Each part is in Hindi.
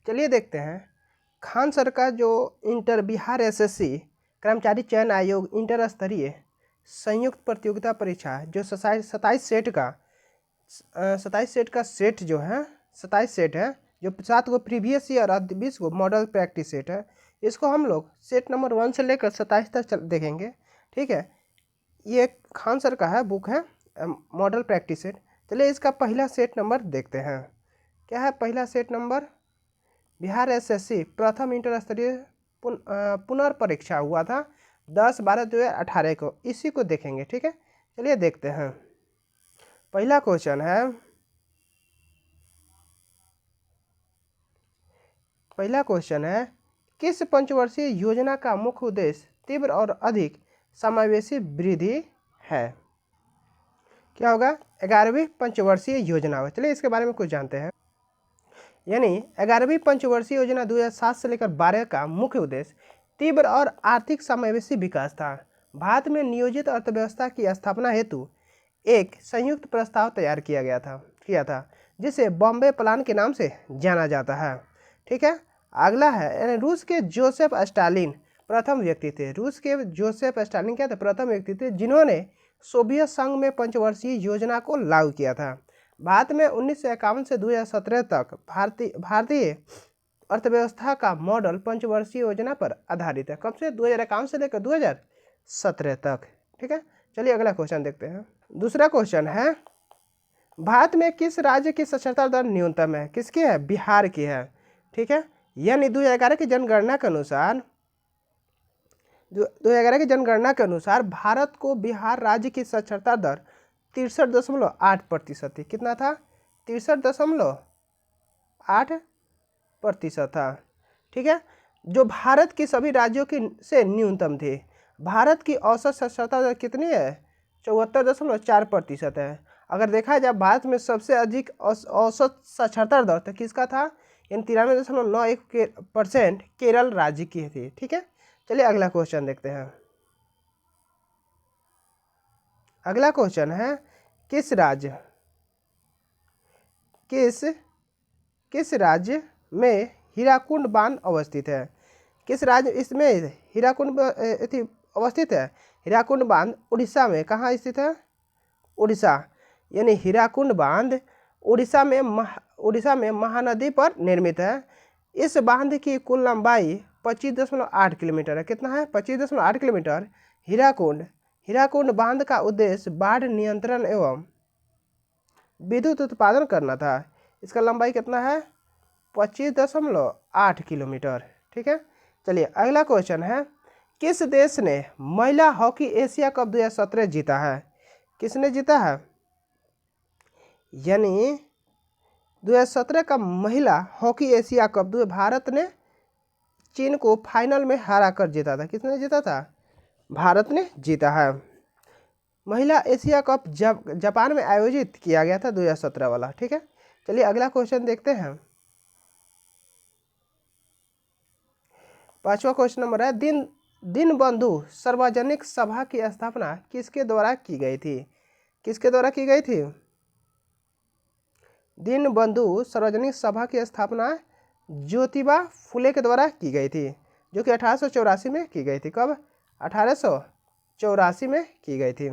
चलिए देखते हैं। खान सर का जो इंटर बिहार एसएससी कर्मचारी चयन आयोग इंटर स्तरीय संयुक्त प्रतियोगिता परीक्षा जो 27 सेट का सेट जो है 27 सेट है, जो 7 गो प्रीवियस ईयर और 20 गो मॉडल प्रैक्टिस सेट है, इसको हम लोग सेट नंबर 1 से लेकर 27 तक देखेंगे। ठीक है, ये खान सर का है, बुक है मॉडल प्रैक्टिस सेट। चलिए इसका पहला सेट नंबर देखते हैं। क्या है पहला सेट नंबर? बिहार एसएससी प्रथम इंटर स्तरीय पुनर्परीक्षा हुआ था 10/12/2018 को, इसी को देखेंगे। ठीक है, चलिए देखते हैं। पहला क्वेश्चन है, किस पंचवर्षीय योजना का मुख्य उद्देश्य तीव्र और अधिक समावेशी वृद्धि है? क्या होगा? 11वीं पंचवर्षीय योजना होगा। चलिए इसके बारे में कुछ जानते हैं। यानी 11वीं पंचवर्षीय योजना 2007 से लेकर 12 का मुख्य उद्देश्य तीव्र और आर्थिक समावेशी विकास था। भारत में नियोजित अर्थव्यवस्था की स्थापना हेतु एक संयुक्त प्रस्ताव तैयार किया था जिसे बॉम्बे प्लान के नाम से जाना जाता है। ठीक है, अगला है रूस के जोसेफ स्टालिन प्रथम व्यक्ति थे। रूस के जोसेफ स्टालिन क्या थे? प्रथम व्यक्ति थे जिन्होंने सोवियत संघ में पंचवर्षीय योजना को लागू किया था। भारत में 1951 से 2017 तक भारतीय अर्थव्यवस्था का मॉडल पंचवर्षीय योजना पर आधारित है। कब से? 2051 से लेकर 2017 तक। ठीक है, चलिए अगला क्वेश्चन देखते हैं। दूसरा क्वेश्चन है, भारत में किस राज्य की साक्षरता दर न्यूनतम है? किसकी है? बिहार की है। ठीक है, यानी 2011 की जनगणना के अनुसार भारत को बिहार राज्य की साक्षरता दर 63.8% थी। कितना था? 63.8% था। ठीक है, जो भारत की सभी राज्यों की से न्यूनतम थी। भारत की औसत साक्षरता दर कितनी है? 74.4% है। अगर देखा जाए भारत में सबसे अधिक औसत साक्षरता दर तो किसका था? यानी 93.91% केरल राज्य की थी। ठीक है, चलिए अगला क्वेश्चन देखते हैं। अगला क्वेश्चन है, किस राज्य में हीराकुंड बांध अवस्थित है? किस राज्य इसमें हीराकुंड अवस्थित है? हीराकुंड बांध उड़ीसा में कहाँ स्थित है? उड़ीसा। यानी हीराकुंड बांध उड़ीसा में महानदी पर निर्मित है। इस बांध की कुल लंबाई 25.8 किलोमीटर है। कितना है? 25.8 किलोमीटर। हीराकुंड बांध का उद्देश्य बाढ़ नियंत्रण एवं विद्युत उत्पादन करना था। इसका लंबाई कितना है? 25.8 किलोमीटर। ठीक है, चलिए अगला क्वेश्चन है, किस देश ने महिला हॉकी एशिया कप 2017 जीता है? किसने जीता है? यानी 2017 का महिला हॉकी एशिया कप भारत ने चीन को फाइनल में हरा कर जीता था। किसने जीता था? भारत ने जीता है। महिला एशिया कप जापान में आयोजित किया गया था 2017 वाला। ठीक है, चलिए अगला क्वेश्चन देखते हैं। 5वां क्वेश्चन नंबर है, दीनबंधु सार्वजनिक सभा की स्थापना किसके द्वारा की गई थी? किसके द्वारा की गई थी? दीनबंधु सार्वजनिक सभा की स्थापना ज्योतिबा फुले के द्वारा की गई थी, जो कि 1884 में की गई थी। कब? 1884 में की गई थी।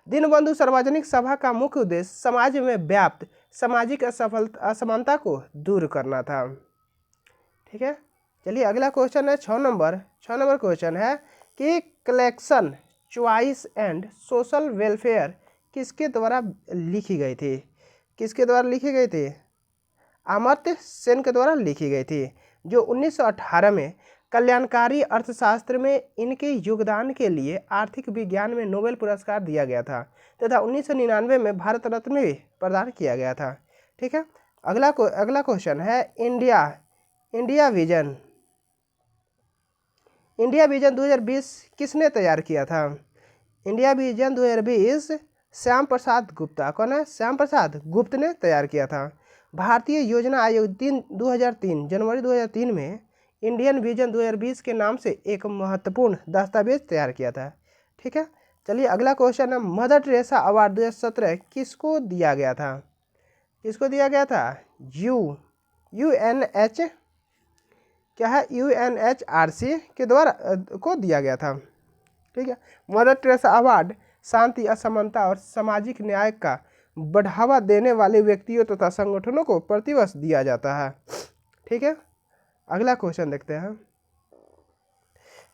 दीनबंधु सार्वजनिक सभा का मुख्य उद्देश्य समाज में व्याप्त सामाजिक असमानता को दूर करना था। ठीक है, चलिए अगला क्वेश्चन है 6 नंबर क्वेश्चन है कि collection choice and social welfare किसके द्वारा लिखी गई थी? किसके द्वारा लिखी गई थी? अमर्त्य सेन के द्वारा लिखी गई थी, जो 1918 में कल्याणकारी अर्थशास्त्र में इनके योगदान के लिए आर्थिक विज्ञान में नोबेल पुरस्कार दिया गया था तथा 1999 में भारत रत्न भी प्रदान किया गया था। ठीक है, अगला क्वेश्चन है, इंडिया विजन 2020 किसने तैयार किया था? India vision 2020 Shyam Prasad Gupta. कौन है? श्याम प्रसाद गुप्त ने तैयार किया था। भारतीय योजना आयोग 2003 जनवरी 2003 में इंडियन विजन 2020 के नाम से एक महत्वपूर्ण दस्तावेज तैयार किया था। ठीक है, चलिए अगला क्वेश्चन है, मदर टेरेसा अवार्ड 2017 किसको दिया गया था? किसको दिया गया था? UNH क्या है, UNHRC के द्वारा को दिया गया था। ठीक है। मदर टेरेसा अवार्ड शांति, असमानता और सामाजिक न्याय का बढ़ावा देने वाले व्यक्तियों तथा संगठनों को प्रतिवर्ष दिया जाता है। ठीक है। अगला क्वेश्चन देखते हैं।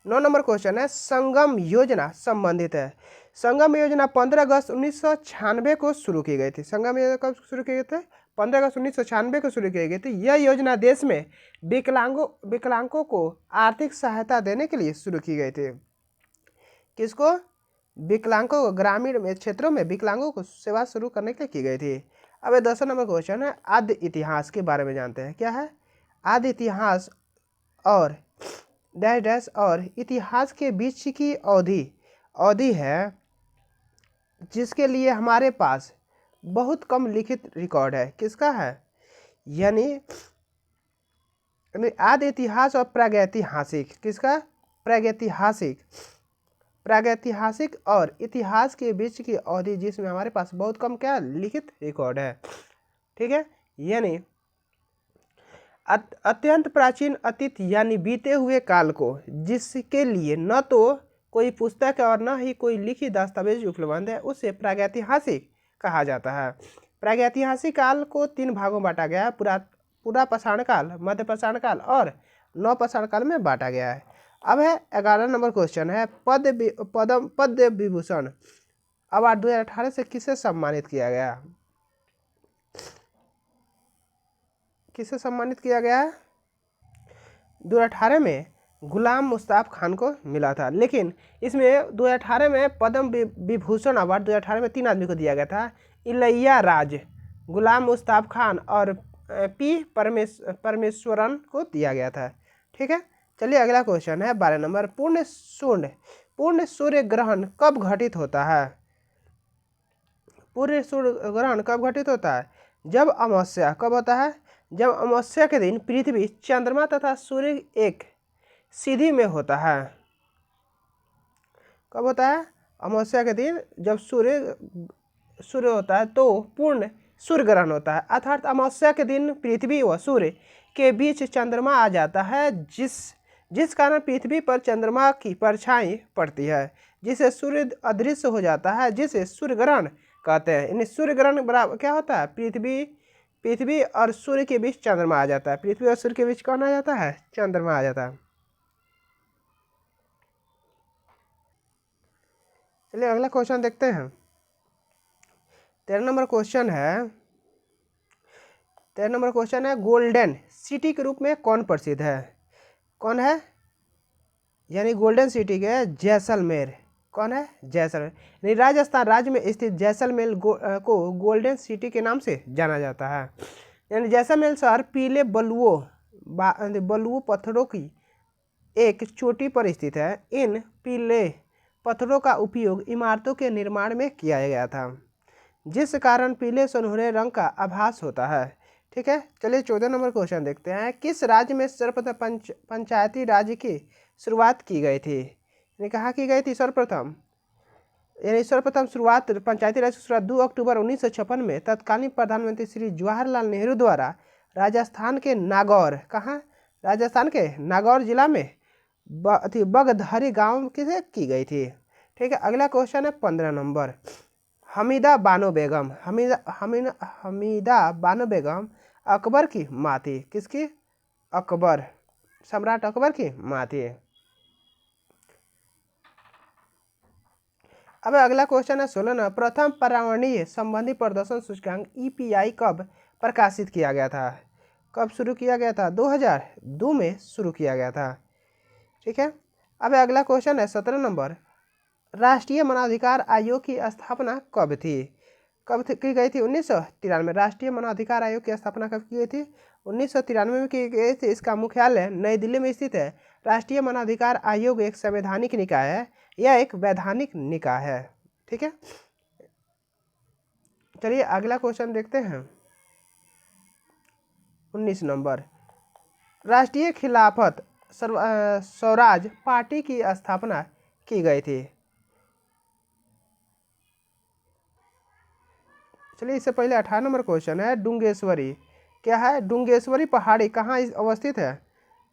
9 नंबर क्वेश्चन है, संगम योजना संबंधित है। संगम योजना 15 अगस्त 1996 को शुरू की गई थी। संगम योजना कब शुरू की गई थी? 15 अगस्त 1996 को शुरू की गई थी। यह योजना देश में विकलांगों को आर्थिक सहायता देने के लिए शुरू की गई थी। किसको? विकलांगों को, ग्रामीण क्षेत्रों में विकलांगों को सेवा शुरू करने के लिए की गई थी। अब 10 नंबर क्वेश्चन है, आद्य इतिहास के बारे में जानते हैं। क्या है? आद्य इतिहास और डैश डैश और इतिहास के बीच की अवधि है जिसके लिए हमारे पास बहुत कम लिखित रिकॉर्ड है। किसका है? यानी आद्य इतिहास और प्रागैतिहासिक। किसका? प्रागैतिहासिक और इतिहास के बीच की अवधि जिसमें हमारे पास बहुत कम क्या लिखित रिकॉर्ड है। ठीक है। यानी अत्यंत प्राचीन अतीत यानी बीते हुए काल को, जिसके लिए न तो कोई पुस्तक और न ही कोई लिखित दस्तावेज उपलब्ध है, उसे प्रागैतिहासिक कहा जाता है। प्रागैतिहासिक काल को 3 भागों में बांटा गया है। पूरा पाषाण काल, मध्य पाषाण काल और नवपाषाण काल में बांटा गया है। अब है 11 नंबर क्वेश्चन है, पद्म विभूषण अवार्ड 2018 से किसे सम्मानित किया गया? किसे सम्मानित किया गया है? 2018 में गुलाम मुस्तफा खान को मिला था। लेकिन इसमें 2018 में पद्म विभूषण अवार्ड 2018 में 3 आदमी को दिया गया था। इलैयाराज, गुलाम मुस्तफा खान और पी परमेश्वरन को दिया गया था। ठीक है। चलिए अगला क्वेश्चन है 12 नंबर, पूर्ण सूर्य ग्रहण कब घटित होता है? पूर्ण सूर्य ग्रहण कब घटित होता है? जब अमावस्या। कब होता है? जब अमावस्या के दिन पृथ्वी, चंद्रमा तथा सूर्य एक सीधी में होता है। कब होता है? अमावस्या के दिन जब सूर्य होता है तो पूर्ण सूर्य ग्रहण होता है। अर्थात अमावस्या के दिन पृथ्वी व सूर्य के बीच चंद्रमा आ जाता है, जिस कारण पृथ्वी पर चंद्रमा की परछाई पड़ती है, जिससे सूर्य अदृश्य हो जाता है, जिसे सूर्य ग्रहण कहते हैं। यानी सूर्य ग्रहण बराबर क्या होता है? पृथ्वी और सूर्य के बीच चंद्रमा आ जाता है। पृथ्वी और सूर्य के बीच कौन आ जाता है? चंद्रमा आ जाता है। चलिए अगला क्वेश्चन देखते हैं। 13 नंबर क्वेश्चन है, गोल्डन सिटी के रूप में कौन प्रसिद्ध है? कौन है? यानी गोल्डन सिटी के जैसलमेर। कौन है? जैसलमेर। यानी राजस्थान राज्य में स्थित जैसलमेर को गोल्डन सिटी के नाम से जाना जाता है। यानी जैसलमेर शहर पीले बलुओं पत्थरों की एक चोटी पर स्थित है। इन पीले पत्थरों का उपयोग इमारतों के निर्माण में किया गया था, जिस कारण पीले सुनहरे रंग का आभास होता है। ठीक है। चलिए 14 नंबर क्वेश्चन देखते हैं। किस राज्य में सर्वप्रथम पंचायती राज की शुरुआत की गई थी? यानी कहाँ की गई थी सर्वप्रथम? यानी सर्वप्रथम शुरुआत पंचायती राज की शुरुआत 2 अक्टूबर 1956 में तत्कालीन प्रधानमंत्री श्री जवाहरलाल नेहरू द्वारा राजस्थान के नागौर, कहाँ? राजस्थान के नागौर जिला में बगधरी गांव से की गई थी। ठीक है। अगला क्वेश्चन है 15 नंबर, हमीदा बानो बेगम अकबर की माँ थी। किसकी? अकबर, सम्राट अकबर की माँ थी। अब अगला क्वेश्चन है 16 ना, प्रथम पर्यावरणीय संबंधी प्रदर्शन सूचकांक EPI कब प्रकाशित किया गया था? कब शुरू किया गया था? 2002 में शुरू किया गया था। ठीक है। अब अगला क्वेश्चन है 17 नंबर, राष्ट्रीय मानवाधिकार आयोग की स्थापना कब थी? कब की गई थी? 1993। राष्ट्रीय मानवाधिकार आयोग की स्थापना कब की गई थी? 1993 में की गई थी। इसका मुख्यालय नई दिल्ली में स्थित है। राष्ट्रीय मानवाधिकार आयोग एक संवैधानिक निकाय है, यह एक वैधानिक निकाय है। ठीक है। चलिए अगला क्वेश्चन देखते हैं 19 नंबर, राष्ट्रीय खिलाफत स्वराज पार्टी की स्थापना की गई थी। चलिए इससे पहले 18 नंबर क्वेश्चन है, डुंगेश्वरी क्या है? डुंगेश्वरी पहाड़ी कहाँ अवस्थित है?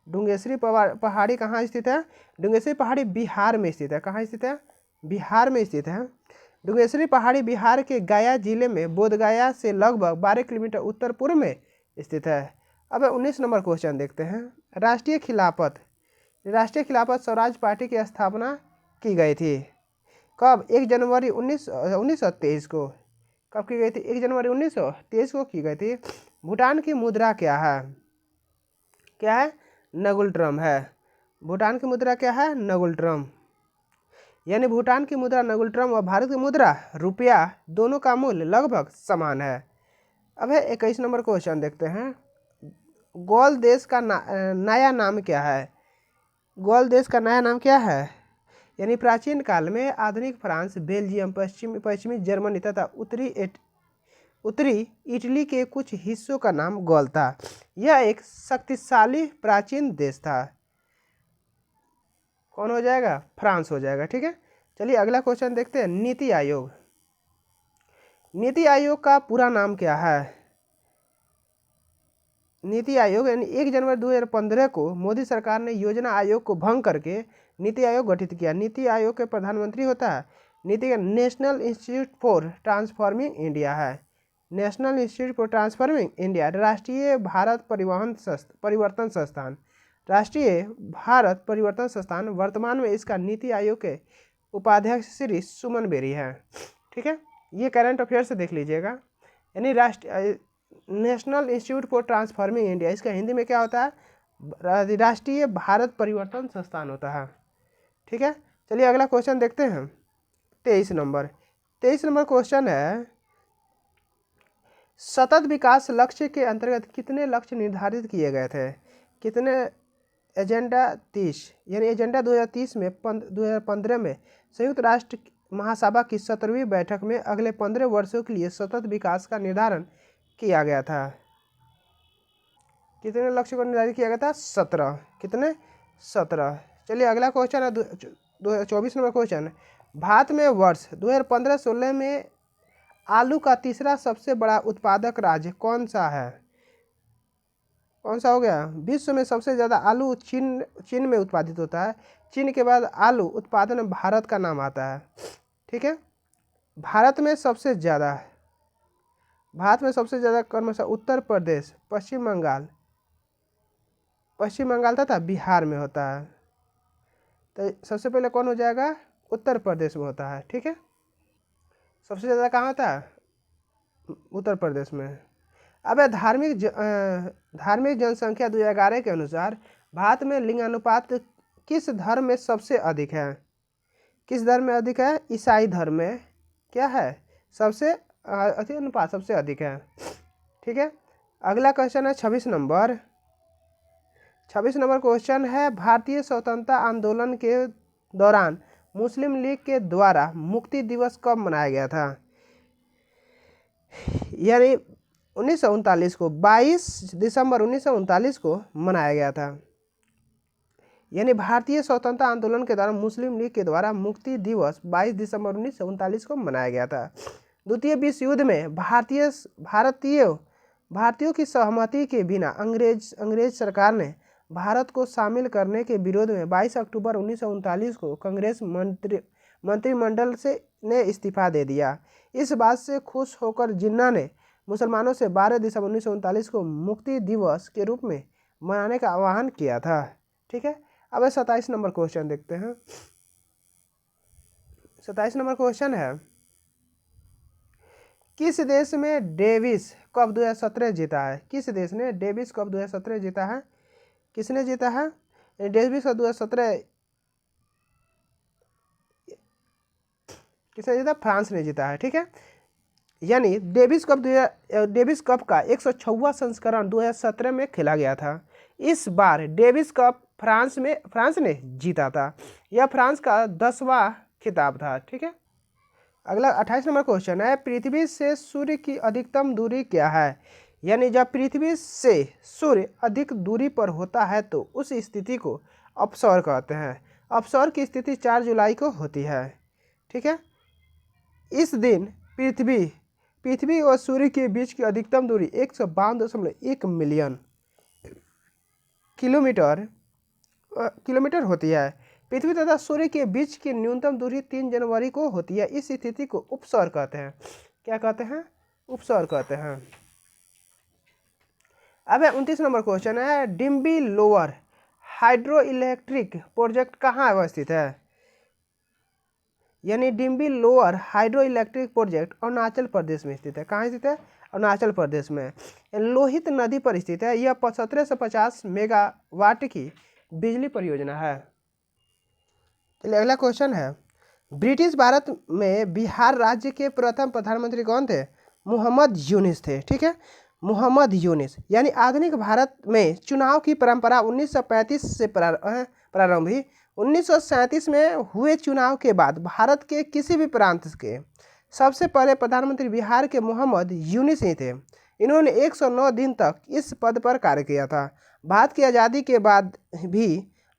डुंगेश्वरी पहाड़ी कहाँ स्थित है? डुंगेश्वरी पहाड़ी बिहार में स्थित है। कहाँ स्थित है? बिहार में स्थित है। डुंगेश्वरी पहाड़ी बिहार के गया जिले में बोधगया से लगभग 12 किलोमीटर उत्तर पूर्व में स्थित है। अब 19 नंबर क्वेश्चन देखते हैं। राष्ट्रीय खिलाफत स्वराज पार्टी की स्थापना की गई थी कब? 1 जनवरी 1923 को। कब की गई थी? 1 जनवरी 1923 को की गई थी। भूटान की मुद्रा क्या है? क्या है? नगुल ड्रम है। भूटान की मुद्रा क्या है? नगुल ड्रम। यानी भूटान की मुद्रा नगुल ड्रम और भारत की मुद्रा रुपया दोनों का मूल्य लगभग समान है। अब है 21 नंबर क्वेश्चन देखते हैं। गौल देश का नया नाम क्या है? गौल देश का नया नाम क्या है? यानी प्राचीन काल में आधुनिक फ्रांस, बेल्जियम, पश्चिमी जर्मनी तथा उत्तरी इटली के कुछ हिस्सों का नाम गौल था। यह एक शक्तिशाली प्राचीन देश था। कौन हो जाएगा? फ्रांस हो जाएगा। ठीक है, चलिए अगला क्वेश्चन देखते हैं। नीति आयोग का पूरा नाम क्या है? नीति आयोग यानी 1 जनवरी 2015 को मोदी सरकार ने योजना आयोग को भंग करके नीति आयोग गठित किया। नीति आयोग के प्रधानमंत्री होता है नीति का national institute for transforming India है। National institute for transforming India. राष्ट्रीय भारत परिवर्तन संस्थान वर्तमान में इसका नीति आयोग के उपाध्यक्ष श्री सुमन बेरी है। ठीक है, ये करंट अफेयर से देख लीजिएगा। यानी national institute for transforming India, इसका हिंदी में क्या होता है? राष्ट्रीय भारत परिवर्तन संस्थान होता है। ठीक है, चलिए अगला क्वेश्चन देखते हैं। 23 नंबर क्वेश्चन है। सतत विकास लक्ष्य के अंतर्गत कितने लक्ष्य निर्धारित किए गए थे? कितने? एजेंडा 30 यानी एजेंडा 2030 में 2015 में संयुक्त राष्ट्र महासभा की 17वीं बैठक में अगले 15 वर्षों के लिए सतत विकास का निर्धारण किया गया था। कितने लक्ष्य को निर्धारित किया गया था? 17। कितने? 17। चलिए अगला क्वेश्चन है 24 नंबर क्वेश्चन। भारत में वर्ष 2015-16 में आलू का तीसरा सबसे बड़ा उत्पादक राज्य कौन सा है? कौन सा हो गया? विश्व में सबसे ज़्यादा आलू चीन में उत्पादित होता है। चीन के बाद आलू उत्पादन में भारत का नाम आता है। ठीक है, भारत में सबसे ज़्यादा कौन सा? उत्तर प्रदेश, पश्चिम बंगाल तथा बिहार में होता है। तो सबसे पहले कौन हो जाएगा? उत्तर प्रदेश में होता है। ठीक है, सबसे ज़्यादा कहाँ होता है? उत्तर प्रदेश में। अब धार्मिक जनसंख्या 2011 के अनुसार भारत में लिंगानुपात किस धर्म में सबसे अधिक है? किस धर्म में अधिक है? ईसाई धर्म में क्या है? सबसे अनुपात सबसे अधिक है। ठीक है, अगला क्वेश्चन है 26 नंबर क्वेश्चन है। भारतीय स्वतंत्रता आंदोलन के दौरान मुस्लिम लीग के द्वारा मुक्ति दिवस कब मनाया गया था? यानी 1939 को, 22 दिसंबर 1939 को मनाया गया था। यानी भारतीय स्वतंत्रता आंदोलन के दौरान मुस्लिम लीग के द्वारा मुक्ति दिवस 22 दिसंबर 1939 को मनाया गया था। द्वितीय विश्व युद्ध में भारतीयों की सहमति के बिना अंग्रेज सरकार ने भारत को शामिल करने के विरोध में 22 अक्टूबर 1939 को कांग्रेस मंत्रिमंडल ने इस्तीफा दे दिया। इस बात से खुश होकर जिन्ना ने मुसलमानों से 12 दिसंबर 1939 को मुक्ति दिवस के रूप में मनाने का आह्वान किया था। ठीक है, अब 27 नंबर क्वेश्चन देखते हैं। 27 नंबर क्वेश्चन है। किस देश में डेविस कप 2017 जीता है? किस देश ने डेविस कप 2017 जीता है? किसने जीता है डेविस कप 2017? किसने जीता? फ्रांस ने जीता है। ठीक है, यानी डेविस कप का 106वां संस्करण 2017 में खेला गया था। इस बार डेविस कप फ्रांस ने जीता था। यह फ्रांस का 10वां खिताब था। ठीक है, अगला 28 नंबर क्वेश्चन है। पृथ्वी से सूर्य की अधिकतम दूरी क्या है? यानी जब पृथ्वी से सूर्य अधिक दूरी पर होता है तो उस स्थिति को अपसौर कहते हैं। अपसौर की स्थिति 4 जुलाई को होती है। ठीक है, इस दिन पृथ्वी और सूर्य के बीच की अधिकतम दूरी 152.1 मिलियन किलोमीटर किलोमीटर होती है। पृथ्वी तथा सूर्य के बीच की न्यूनतम दूरी 3 जनवरी को होती है। इस स्थिति को उपसौर कहते हैं। क्या कहते हैं? उपसौर कहते हैं। अब 29 नंबर क्वेश्चन है, Demwe lower hydro electric project कहाँ अवस्थित है? यानी Demwe lower hydro electric project Arunachal Pradesh में स्थित है। कहाँ स्थित है? अरुणाचल प्रदेश में। लोहित नदी पर स्थित है। यह 1750 मेगावाट की बिजली परियोजना है। चलिए अगला क्वेश्चन है, ब्रिटिश भारत में बिहार राज्य के प्रथम प्रधानमंत्री कौन थे? मोहम्मद यूनिस थे। ठीक है, मोहम्मद यूनिस। यानी आधुनिक भारत में चुनाव की परंपरा 1935 से प्रारंभ हुई। 1937 में हुए चुनाव के बाद भारत के किसी भी प्रांत के सबसे पहले प्रधानमंत्री बिहार के मोहम्मद यूनिस ही थे। इन्होंने 109 दिन तक इस पद पर कार्य किया था। भारत की आज़ादी के बाद भी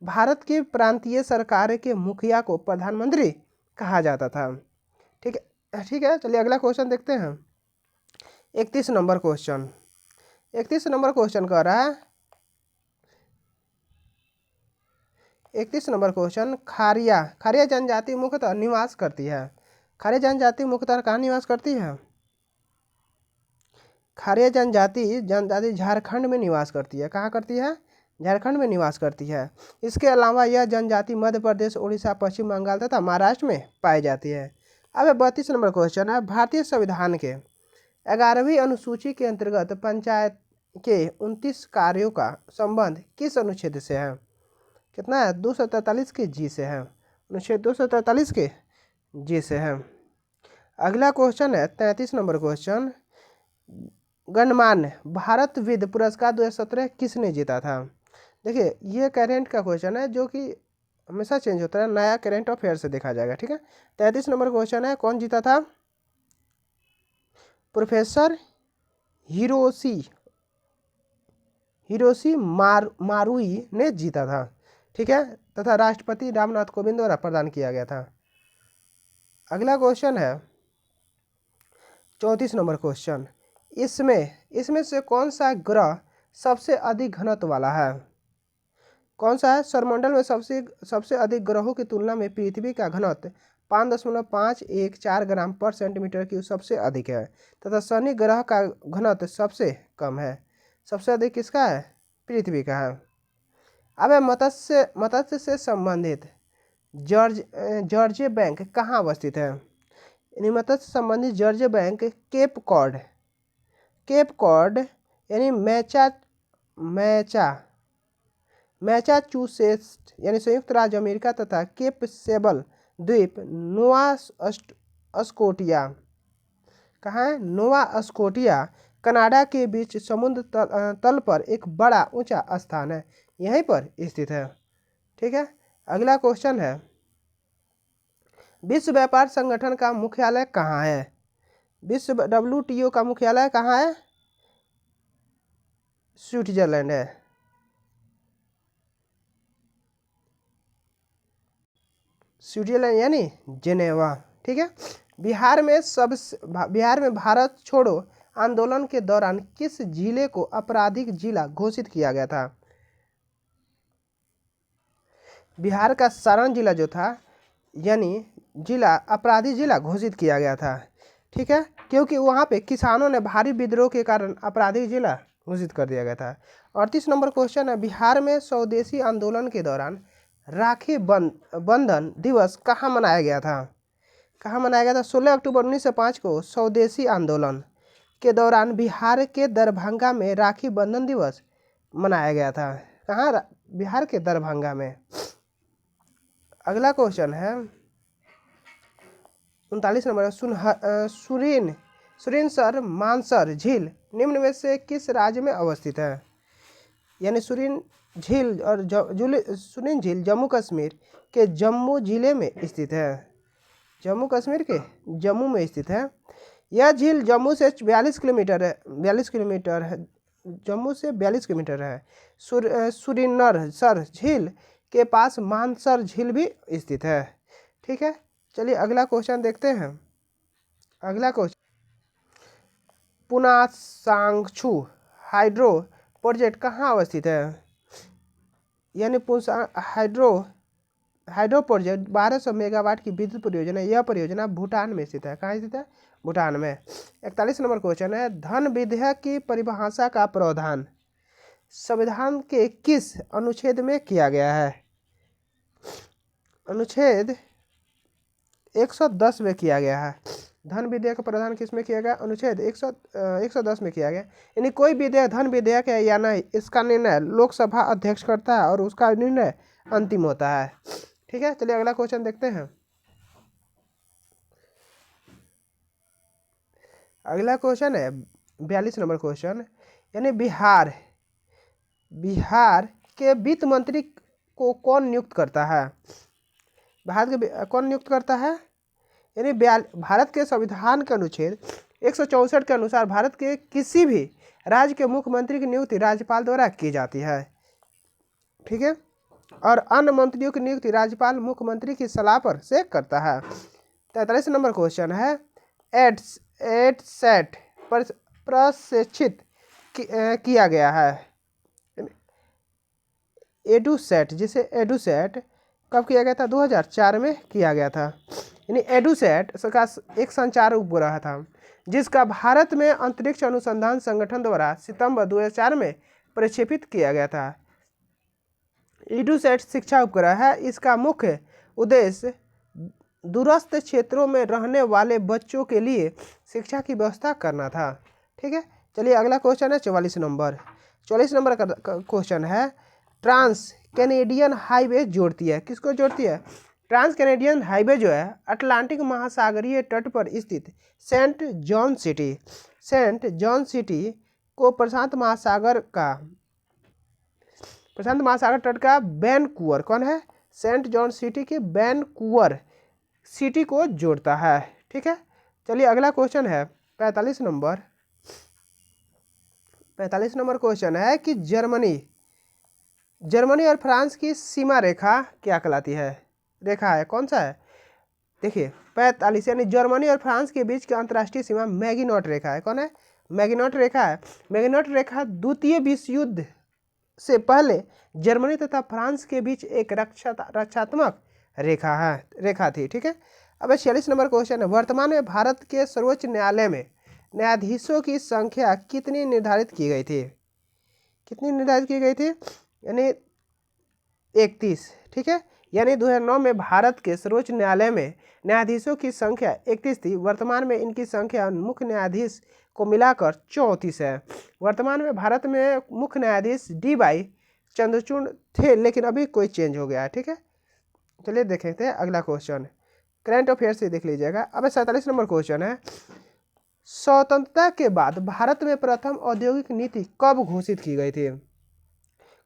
भारत की प्रांतीय सरकार के मुखिया को प्रधानमंत्री कहा जाता था। ठीक है, ठीक है। चलिए अगला क्वेश्चन देखते हैं। 31 नंबर क्वेश्चन। 31 नंबर क्वेश्चन कह रहा है, 31 नंबर क्वेश्चन, खारिया जनजाति मुख्यतः निवास करती है। खारिया जनजाति मुख्यतः कहाँ निवास करती है? खारिया जनजाति झारखंड में निवास करती है। कहाँ करती है? झारखंड में निवास करती है। इसके अलावा यह जनजाति मध्य प्रदेश, उड़ीसा, पश्चिम बंगाल तथा महाराष्ट्र में पाई जाती है। अब 32 नंबर क्वेश्चन है, भारतीय संविधान के 11वीं अनुसूची के अंतर्गत पंचायत के 29 कार्यों का संबंध किस अनुच्छेद से है? कितना है? 243 के जी से है। अनुच्छेद 243 के जी से है। अगला क्वेश्चन है 33 नंबर क्वेश्चन, गणमान्य भारत विद पुरस्कार 2017 किसने जीता था? देखिए ये करेंट का क्वेश्चन है जो कि हमेशा चेंज होता है, नया करेंट अफेयर से देखा जाएगा। ठीक है, 33 नंबर क्वेश्चन है, कौन जीता था? प्रोफेसर हिरोशी मारुई ने जीता था। ठीक है, तथा राष्ट्रपति रामनाथ कोविंद द्वारा प्रदान किया गया था। अगला क्वेश्चन है 34 नंबर क्वेश्चन, इसमें से कौन सा ग्रह सबसे अधिक घनत्व वाला है? कौन सा है? सौरमंडल में सबसे अधिक ग्रहों की तुलना में पृथ्वी का घनत्व 5.514 ग्राम पर सेंटीमीटर क्यूब सबसे अधिक है, तथा शनि ग्रह का घनत्व सबसे कम है। सबसे अधिक किसका है? पृथ्वी का है। अब मत्स्य से संबंधित जॉर्ज बैंक कहाँ अवस्थित है? मत्स्य से संबंधित जॉर्ज बैंक केप कॉड यानी मैसाचुसेट्स यानी संयुक्त राज्य अमेरिका तथा केप सेबल द्वीप नोवा स्कोटिया, कहाँ है? नोवा स्कोटिया कनाडा के बीच समुद्र तल पर एक बड़ा ऊंचा स्थान है, यहीं पर स्थित है। ठीक है, अगला क्वेश्चन है, विश्व व्यापार संगठन का मुख्यालय कहाँ है? WTO का मुख्यालय कहाँ है? स्विट्जरलैंड है। स्विट्जरलैंड यानी जेनेवा। ठीक है, बिहार में भारत छोड़ो आंदोलन के दौरान किस जिले को आपराधिक जिला घोषित किया गया था? बिहार का सारण जिला जो था यानी जिला अपराधी जिला घोषित किया गया था। ठीक है, क्योंकि वहाँ पे किसानों ने भारी विद्रोह के कारण आपराधिक जिला घोषित कर दिया गया था। 38 नंबर क्वेश्चन है, बिहार में स्वदेशी आंदोलन के दौरान राखी बंधन दिवस कहाँ मनाया गया था? कहाँ मनाया गया था? 16 अक्टूबर 1905 को स्वदेशी आंदोलन के दौरान बिहार के दरभंगा में राखी बंधन दिवस मनाया गया था। कहाँ? बिहार के दरभंगा में। अगला क्वेश्चन है 39 नंबर, सुरिनसर मानसर झील निम्न में से किस राज्य में अवस्थित है? यानी सुरिन झील जम्मू कश्मीर के जम्मू जिले में स्थित है। जम्मू कश्मीर के जम्मू में स्थित है। यह झील जम्मू से 42 किलोमीटर है। जम्मू से 42 किलोमीटर है। सुरिनसर झील के पास मानसर झील भी स्थित है। ठीक है, चलिए अगला क्वेश्चन देखते हैं। अगला क्वेश्चन पुनासांगछू हाइड्रो प्रोजेक्ट कहाँ अवस्थित है? यानी हाइड्रो प्रोजेक्ट 1200 मेगावाट की विद्युत परियोजना, यह परियोजना भूटान में स्थित है। कहाँ स्थित है? भूटान में। 41 नंबर क्वेश्चन है, धन विधेयक की परिभाषा का प्रावधान संविधान के किस अनुच्छेद में किया गया है? अनुच्छेद 110 में किया गया है। धन विधेयक का प्रावधान किस में किया गया? अनुच्छेद 110 में किया गया। यानी कोई विधेयक धन विधेयक है या नहीं, इसका निर्णय लोकसभा अध्यक्ष करता है और उसका निर्णय अंतिम होता है। ठीक है, चलिए अगला क्वेश्चन देखते हैं। अगला क्वेश्चन है 42 नंबर क्वेश्चन, यानी बिहार के वित्त मंत्री को कौन नियुक्त करता है? भारत के कौन नियुक्त करता है? यानी भारत के संविधान के अनुच्छेद 164 के अनुसार भारत के किसी भी राज्य के मुख्यमंत्री की नियुक्ति राज्यपाल द्वारा की जाती है। ठीक है, और अन्य मंत्रियों की नियुक्ति राज्यपाल मुख्यमंत्री की सलाह पर से करता है। 43 नंबर क्वेश्चन है, एडसेट प्रशिक्षित किया गया है। एडुसेट, जिसे एडुसेट कब किया गया था? 2004 में किया गया था। यानी एडुसेट का एक संचार उपग्रह था जिसका भारत में अंतरिक्ष अनुसंधान संगठन द्वारा सितंबर 2004 में प्रक्षेपित किया गया था। एडुसेट शिक्षा उपग्रह है। इसका मुख्य उद्देश्य दूरस्थ क्षेत्रों में रहने वाले बच्चों के लिए शिक्षा की व्यवस्था करना था। ठीक है, चलिए अगला क्वेश्चन है 44 नंबर। 44 नंबर का क्वेश्चन है, ट्रांस कैनेडियन हाईवे जोड़ती है, किसको जोड़ती है? ट्रांस कैनेडियन हाईवे जो है अटलांटिक महासागरीय तट पर स्थित सेंट जॉन सिटी को प्रशांत महासागर तट का वैनकूवर, कौन है? सेंट जॉन सिटी के वैनकूवर सिटी को जोड़ता है। ठीक है, चलिए अगला क्वेश्चन है 45 नंबर। 45 नंबर क्वेश्चन है कि जर्मनी और फ्रांस की सीमा रेखा क्या कहलाती है? रेखा है, कौन सा है? देखिए 45, यानी जर्मनी और फ्रांस के बीच की अंतर्राष्ट्रीय सीमा मैगिनॉट रेखा है। कौन है? मैगिनॉट रेखा है। मैगिनॉट रेखा द्वितीय विश्व युद्ध से पहले जर्मनी तथा फ्रांस के बीच एक रक्षात्मक रेखा थी। ठीक है, अब 46 नंबर क्वेश्चन है, वर्तमान में भारत के सर्वोच्च न्यायालय में न्यायाधीशों की संख्या कितनी निर्धारित की गई थी? कितनी निर्धारित की गई थी? यानी 31। ठीक है, यानी 2009 में भारत के सर्वोच्च न्यायालय में न्यायाधीशों की संख्या 31 थी। वर्तमान में इनकी संख्या मुख्य न्यायाधीश को मिलाकर 34 है। वर्तमान में भारत में मुख्य न्यायाधीश DY चंद्रचूड़ थे, लेकिन अभी कोई चेंज हो गया है। ठीक है, चलिए देखते हैं अगला क्वेश्चन, करंट अफेयर्स से देख लीजिएगा। अब 47 नंबर क्वेश्चन है, स्वतंत्रता के बाद भारत में प्रथम औद्योगिक नीति कब घोषित की गई थी?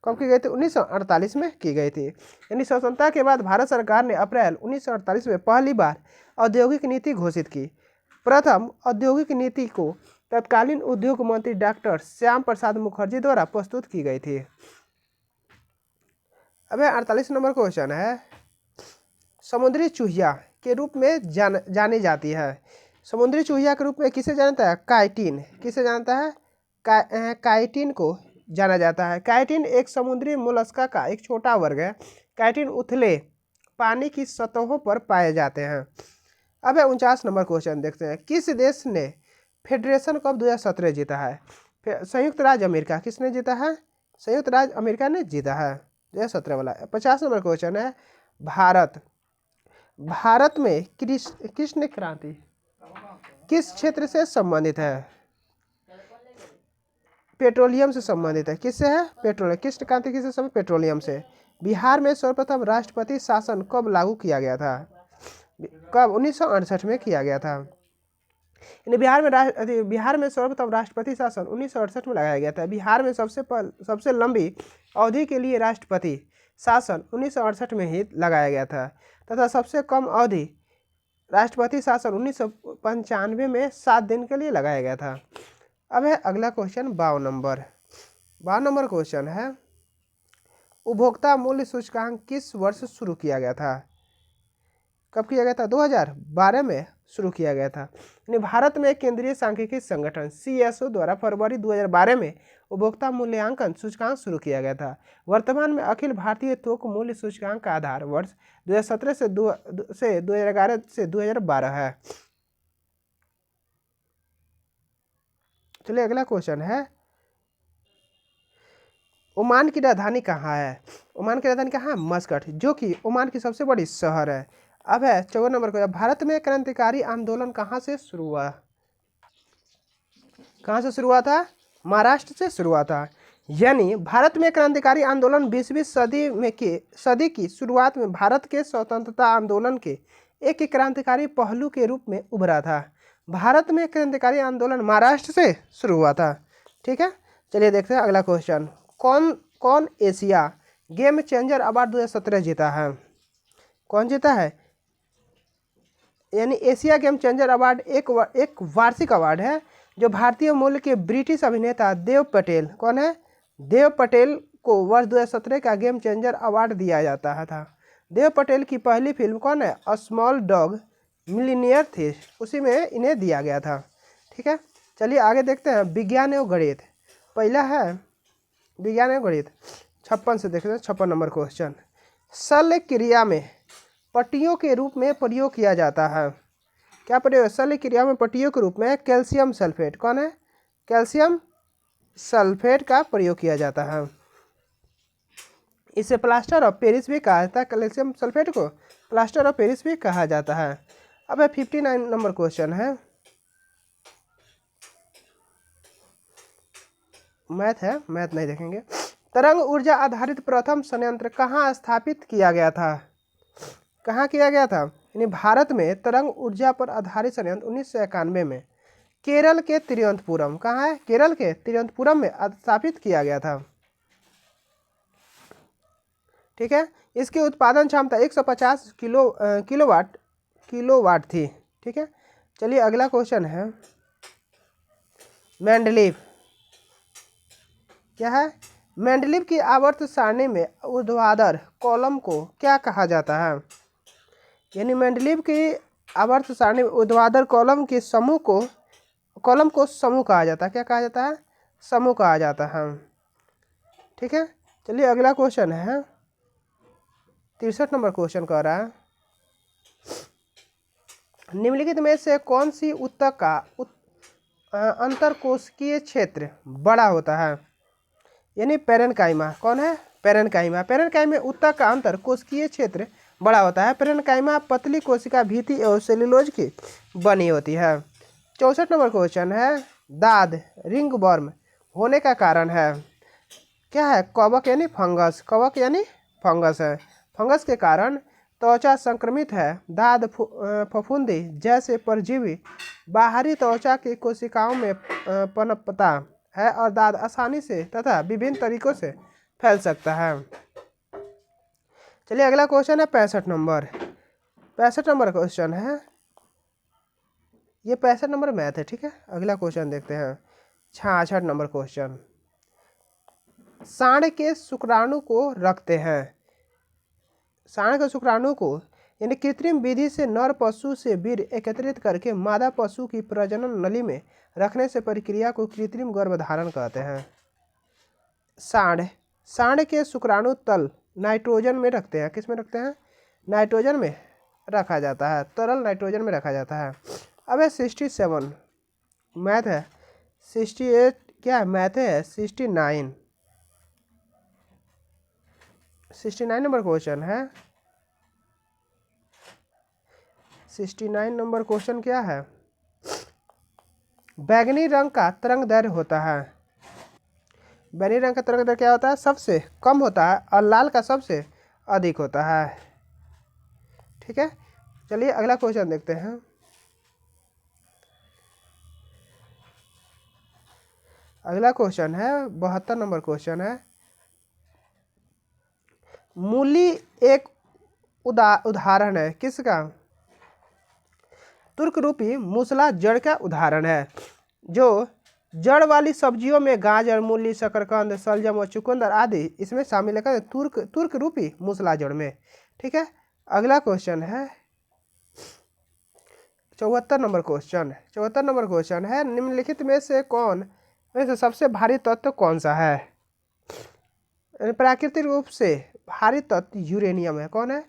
कब की गई थी? 1948 में की गई थी। यानी स्वतंत्रता के बाद भारत सरकार ने अप्रैल 1948 में पहली बार औद्योगिक नीति घोषित की। प्रथम औद्योगिक नीति को तत्कालीन उद्योग मंत्री डॉक्टर श्याम प्रसाद मुखर्जी द्वारा प्रस्तुत की गई थी। अब 48 नंबर क्वेश्चन है, समुद्री चूहिया के रूप में जानी जाती है। समुद्री चूहिया के रूप में किसे जानता है? काइटिन। किसे जानता है? काइटिन को जाना जाता है। काइटिन एक समुद्री मोलस्का का एक छोटा वर्ग है। काइटिन उथले पानी की सतहों पर पाए जाते हैं। अब 49 नंबर क्वेश्चन देखते हैं, किस देश ने फेडरेशन कप 2017 जीता है? संयुक्त राज्य अमेरिका। किसने जीता है? संयुक्त राज्य अमेरिका ने जीता है 2017 वाला। 50 नंबर क्वेश्चन है, भारत में कृष्ण क्रांति किस क्षेत्र से संबंधित है? पेट्रोलियम से संबंधित है। किससे है? पेट्रोलियम। कृष्ण क्रांति किससे संबंधित? पेट्रोलियम से। बिहार में सर्वप्रथम राष्ट्रपति शासन कब लागू किया गया था? कब? 1968 में किया गया था। बिहार में सर्वप्रथम राष्ट्रपति शासन 1968 में लगाया गया था। बिहार में सबसे लंबी अवधि के लिए राष्ट्रपति शासन 1968 में ही लगाया गया था तथा सबसे कम अवधि राष्ट्रपति शासन 1995 में 7 दिन के लिए लगाया गया था। अब है अगला क्वेश्चन 52 नंबर। 52 नंबर क्वेश्चन है, उपभोक्ता मूल्य सूचकांक किस वर्ष शुरू किया गया था? कब किया गया था? 2012 में शुरू किया गया था। यानी भारत में केंद्रीय सांख्यिकी संगठन CSO द्वारा फरवरी 2012 में उपभोक्ता मूल्यांकन सूचकांक शुरू किया गया था। वर्तमान में अखिल भारतीय थोक मूल्य सूचकांक का आधार वर्ष 2017 से 2011 से 2012 है। चलिए अगला क्वेश्चन है, ओमान की राजधानी कहाँ है? ओमान की राजधानी कहाँ है? मस्कट, जो कि ओमान की सबसे बड़ी शहर है। अब है 54 नंबर को, भारत में क्रांतिकारी आंदोलन कहाँ से शुरू हुआ? कहाँ से शुरू हुआ था? महाराष्ट्र से शुरू हुआ था। यानी भारत में क्रांतिकारी आंदोलन 20वीं सदी की शुरुआत में भारत के स्वतंत्रता आंदोलन के एक क्रांतिकारी पहलू के रूप में उभरा था। भारत में क्रांतिकारी आंदोलन महाराष्ट्र से शुरू हुआ था। ठीक है, चलिए देखते हैं अगला क्वेश्चन। कौन एशिया गेम चेंजर अवार्ड 2017 जीता है? कौन जीता है? यानी एशिया गेम चेंजर अवार्ड एक वार्षिक अवार्ड है जो भारतीय मूल के ब्रिटिश अभिनेता देव पटेल, कौन है? देव पटेल को वर्ष 2017 का गेम चेंजर अवार्ड दिया जाता था। देव पटेल की पहली फिल्म कौन है? अ स्मॉल डॉग मिलीनियर थी, उसी में इन्हें दिया गया था। ठीक है, चलिए आगे देखते हैं। विज्ञान एवं गणित, पहला है विज्ञान एवं गणित 56 से देखते हैं। 56 नंबर क्वेश्चन, शल्य क्रिया में पट्टियों के रूप में प्रयोग किया जाता है। क्या प्रयोग? शल्य क्रिया में पट्टियों के रूप में कैल्शियम सल्फेट, कौन है? कैल्शियम सल्फेट का प्रयोग किया जाता है। इसे प्लास्टर ऑफ पेरिस भी कहा जाता है। कैल्शियम सल्फेट को प्लास्टर ऑफ पेरिस भी कहा जाता है। अब 59 नंबर क्वेश्चन है, मैथ है, मैथ नहीं देखेंगे। तरंग ऊर्जा आधारित प्रथम संयंत्र कहाँ स्थापित किया गया था? कहाँ किया गया था? यानी भारत में तरंग ऊर्जा पर आधारित संयंत्र 1991 में केरल के तिरुवनंतपुरम, कहाँ है? केरल के तिरुवनंतपुरम में स्थापित किया गया था। ठीक है, इसकी उत्पादन क्षमता 150 किलोवाट थी। ठीक है, चलिए अगला क्वेश्चन है, मेंडलीव, क्या है? मेंडलीव की आवर्त सारणी में ऊर्ध्वाधर कॉलम को क्या कहा जाता है? यानी मेंडलीव की आवर्त सारणी में ऊर्ध्वाधर कॉलम के समूह को समूह कहा जाता है। क्या कहा जाता है? समूह कहा जाता है। ठीक है, चलिए अगला क्वेश्चन है, 63 नंबर क्वेश्चन कह रहा है, निम्नलिखित में से कौन सी ऊतक का अंतरकोशिकीय क्षेत्र बड़ा होता है? यानी पेरेन्काइमा, कौन है? पेरेन्काइमा। पेरेन्काइमा ऊतक का अंतरकोशिकीय क्षेत्र बड़ा होता है। पेरेन्काइमा पतली कोशिका भीति एवं सेल्यूलोज की बनी होती है। 64 नंबर क्वेश्चन है, दाद रिंगवर्म होने का कारण है? क्या है? कवक यानी फंगस, कवक यानी फंगस है। फंगस के कारण त्वचा संक्रमित है। दाद फफूंदी जैसे परजीवी बाहरी त्वचा की कोशिकाओं में पनपता है और दाद आसानी से तथा विभिन्न तरीकों से फैल सकता है। चलिए अगला क्वेश्चन है 65 नंबर। 65 नंबर क्वेश्चन है, ये 65 नंबर मैथ है। ठीक है, अगला क्वेश्चन देखते हैं, 66 नंबर क्वेश्चन, सांड के शुक्राणु को रखते हैं। सांड के शुक्राणु को यानी कृत्रिम विधि से नर पशु से वीर्य एकत्रित करके मादा पशु की प्रजनन नली में रखने से प्रक्रिया को कृत्रिम गर्भधारण कहते हैं। सांड के शुक्राणु तल नाइट्रोजन में रखते हैं। किस में रखते हैं? नाइट्रोजन में रखा जाता है, तरल नाइट्रोजन में रखा जाता है। अब है 67 मैथ है, 68 क्या है? मैथ है 69 नंबर क्वेश्चन है। 69 नंबर क्वेश्चन क्या है? बैंगनी रंग का तरंग दैर्घ्य होता है। बैंगनी रंग का तरंग दैर्घ्य क्या होता है? सबसे कम होता है और लाल का सबसे अधिक होता है। ठीक है, चलिए अगला क्वेश्चन देखते हैं। अगला क्वेश्चन है 72 नंबर क्वेश्चन है, मूली एक उदाहरण है किसका? तुर्क रूपी मूसला जड़ का उदाहरण है, जो जड़ वाली सब्जियों में गाजर, मूली, शकरकंद, शलजम और चुकंदर आदि इसमें शामिल है। तुर्क रूपी मूसला जड़ में। ठीक है, अगला क्वेश्चन है चौहत्तर नंबर क्वेश्चन है, निम्नलिखित में से सबसे भारी तत्व कौन सा है? प्राकृतिक रूप से भारी तत्व यूरेनियम है। कौन है?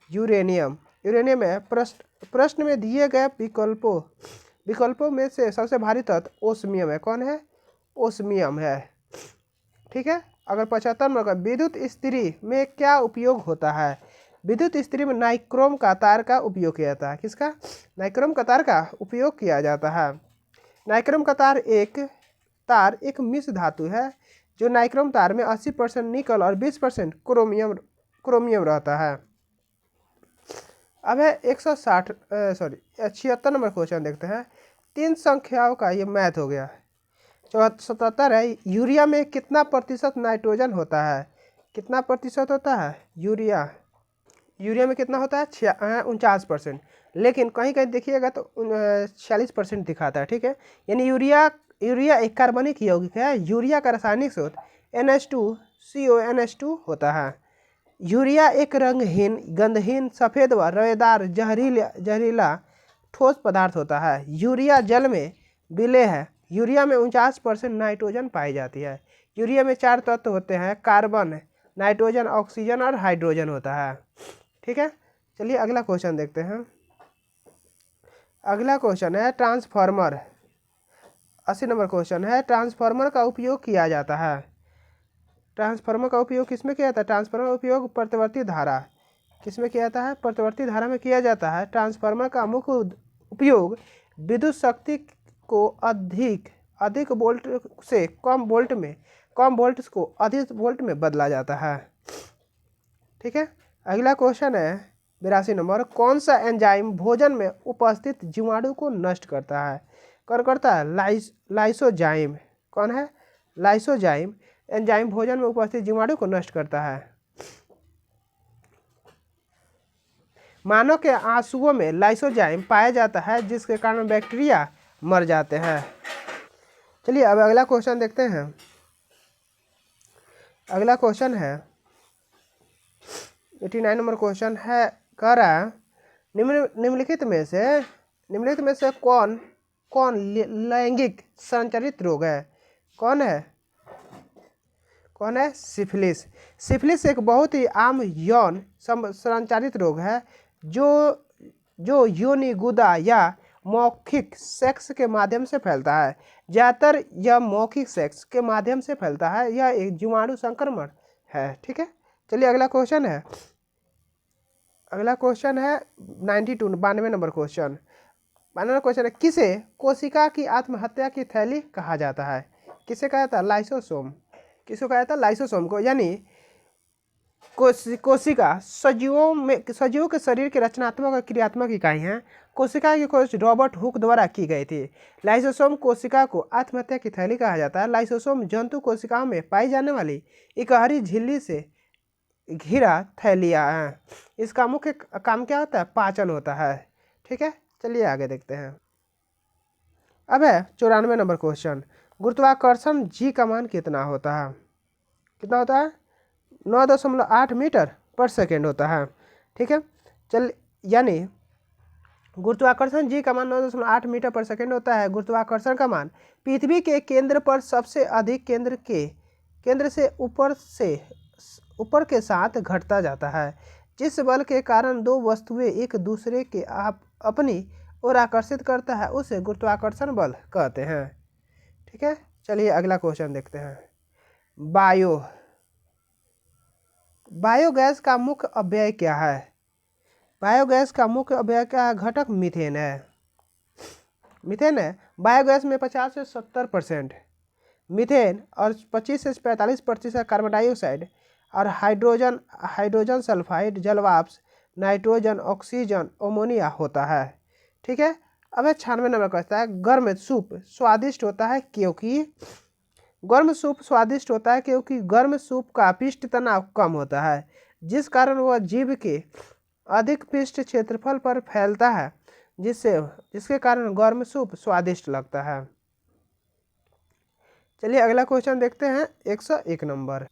यूरेनियम। यूरेनियम है। प्रश्न में दिए गए विकल्पों में से सबसे भारी तत्व ओस्मियम है। कौन है? ओस्मियम है। ठीक है। अगर 75 नंबर का, विद्युत इस्त्री में क्या उपयोग होता है? विद्युत इस्त्री में नाइक्रोम का तार का उपयोग किया जाता है। किसका? नाइक्रोम का तार का उपयोग किया जाता है। नाइक्रोम का तार एक मिश्र धातु है जो नाइक्रोम तार में 80% निकल और 20% क्रोमियम रहता है। अब है 76 नंबर क्वेश्चन देखते हैं। 3 संख्याओं का ये मैथ हो गया। 77 है, यूरिया में कितना प्रतिशत नाइट्रोजन होता है? कितना प्रतिशत होता है यूरिया में कितना होता है? 49%। लेकिन कहीं कहीं देखिएगा तो 46% दिखाता है। ठीक है। यानी यूरिया एक कार्बनिक यौगिक है। यूरिया का रासायनिक स्रोत NH2CONH2 होता है। यूरिया एक रंगहीन, गंधहीन, सफ़ेद व रवेदार जहरीला ठोस पदार्थ होता है। यूरिया जल में विलेय है। यूरिया में 49% नाइट्रोजन पाई जाती है। यूरिया में 4 तत्व होते हैं, कार्बन, नाइट्रोजन, ऑक्सीजन और हाइड्रोजन होता है। ठीक है। चलिए अगला क्वेश्चन देखते हैं। अगला क्वेश्चन है ट्रांसफार्मर। 80 नंबर क्वेश्चन है, ट्रांसफार्मर का उपयोग किया जाता है। ट्रांसफार्मर का उपयोग किस में किया जाता है? ट्रांसफार्मर का उपयोग प्रतिवर्ती धारा, किस में किया जाता है? प्रतिवर्ती धारा में किया जाता है। ट्रांसफार्मर का मुख्य उपयोग विद्युत शक्ति को अधिक वोल्ट से कम वोल्ट को अधिक वोल्ट में बदला जाता है। ठीक है। अगला क्वेश्चन है 82 नंबर, कौन सा एंजाइम भोजन में उपस्थित जीवाणु को नष्ट करता है? कौन करता है? लाइसोजाइम। कौन है? लाइसोजाइम एंजाइम भोजन में उपस्थित जीवाणु को नष्ट करता है। मानव के आंसुओं में लाइसोजाइम पाया जाता है जिसके कारण बैक्टीरिया मर जाते हैं। चलिए अब अगला क्वेश्चन देखते हैं। अगला क्वेश्चन है 89 नंबर क्वेश्चन है, कह रहा है निम्नलिखित में से कौन लैंगिक संचारित रोग है? कौन है? सिफिलिस। सिफिलिस एक बहुत ही आम यौन संचारित रोग है जो योनि गुदा या मौखिक सेक्स के माध्यम से फैलता है। ज़्यादातर यह मौखिक सेक्स के माध्यम से फैलता है। यह एक जीवाणु संक्रमण है। ठीक है। चलिए अगला क्वेश्चन है 92 नंबर क्वेश्चन। 92 क्वेश्चन है, किसे कोशिका की आत्महत्या की थैली कहा जाता है? किसे कहा जाता है? लाइसोसोम। किसको कहा जाता है? लाइसोसोम को। यानी कोशिका सजीवों के शरीर की रचनात्मक और क्रियात्मक इकाई हैं। कोशिका की खोज रॉबर्ट हुक द्वारा की गई थी। लाइसोसोम कोशिका को आत्महत्या की थैली कहा जाता है। लाइसोसोम जंतु कोशिकाओं में पाई जाने वाली इकहरी झिल्ली से घिरा थैलिया है। इसका मुख्य काम क्या होता है? पाचन होता है। ठीक है। चलिए आगे देखते हैं। अब है 94 नंबर क्वेश्चन, गुरुत्वाकर्षण जी का मान कितना होता है? 9.8 मीटर पर सेकेंड होता है। ठीक है। यानी गुरुत्वाकर्षण जी का मान 9.8 मीटर पर सेकेंड होता है। गुरुत्वाकर्षण का मान पृथ्वी के केंद्र पर सबसे अधिक केंद्र से ऊपर के साथ घटता जाता है। जिस बल के कारण दो वस्तुएं एक दूसरे के अपनी ओर आकर्षित करता है उसे गुरुत्वाकर्षण बल कहते हैं। ठीक है। चलिए अगला क्वेश्चन देखते हैं। बायोगैस का मुख्य अपव्यय क्या है? बायोगैस का मुख्य अपव्यय का घटक मीथेन है। बायोगैस में 50 से 70% मीथेन और 25 से 45% कार्बन डाइऑक्साइड और हाइड्रोजन सल्फाइड, जलवाष्प, नाइट्रोजन, ऑक्सीजन, अमोनिया होता है। ठीक है। अब 96 नंबर का है, गर्म सूप स्वादिष्ट होता है क्योंकि गर्म सूप का पृष्ठ तनाव कम होता है जिस कारण वह जीभ के अधिक पृष्ठ क्षेत्रफल पर फैलता है जिसके कारण गर्म सूप स्वादिष्ट लगता है। चलिए अगला क्वेश्चन देखते हैं 101 नंबर।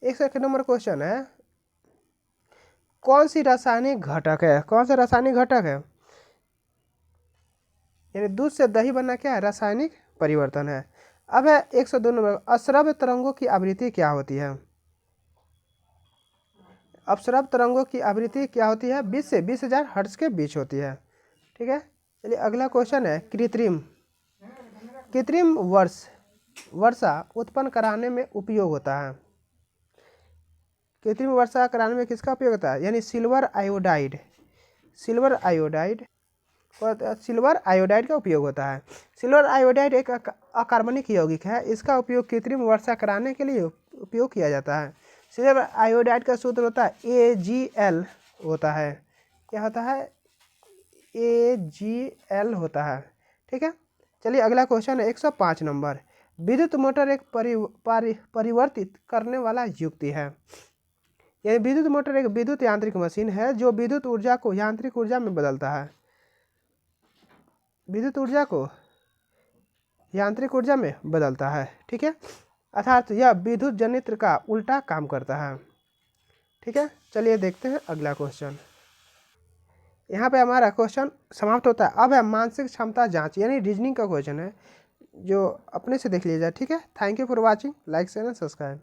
101 नंबर क्वेश्चन है, कौन सी रासायनिक घटक है, कौन सा रासायनिक घटक है? यानी दूध से दही बनना क्या है? रासायनिक परिवर्तन है। अब है 102 नंबर, अश्रव्य तरंगों की आवृत्ति क्या होती है? अपश्रव्य तरंगों की आवृत्ति क्या होती है? 20 से 20,000 हर्ट्ज के बीच होती है। ठीक है, चलिए अगला क्वेश्चन है कृत्रिम। कृत्रिम वर्षा उत्पन्न कराने में उपयोग होता है। कृत्रिम वर्षा कराने में किसका उपयोग होता है? यानी सिल्वर आयोडाइड, सिल्वर आयोडाइड और सिल्वर आयोडाइड का उपयोग होता है। सिल्वर आयोडाइड एक अकार्बनिक यौगिक है, इसका उपयोग कृत्रिम वर्षा कराने के लिए उपयोग किया जाता है। सिल्वर आयोडाइड का सूत्र होता है AgL होता है। क्या होता है? AgL होता है। ठीक है, चलिए अगला क्वेश्चन है 105 नंबर, विद्युत मोटर एक परिवर्तित करने वाला युक्ति है। यह विद्युत मोटर एक विद्युत यांत्रिक मशीन है जो विद्युत ऊर्जा को यांत्रिक ऊर्जा में बदलता है। विद्युत ऊर्जा को यांत्रिक ऊर्जा में बदलता है। ठीक है, अर्थात यह विद्युत जनित्र का उल्टा काम करता है। ठीक है, चलिए देखते हैं अगला क्वेश्चन। यहाँ पे हमारा क्वेश्चन समाप्त होता है। अब है मानसिक क्षमता जांच, यानी रीजनिंग का क्वेश्चन है, जो अपने से देख लीजिए। ठीक है, thank you for watching, like share and subscribe.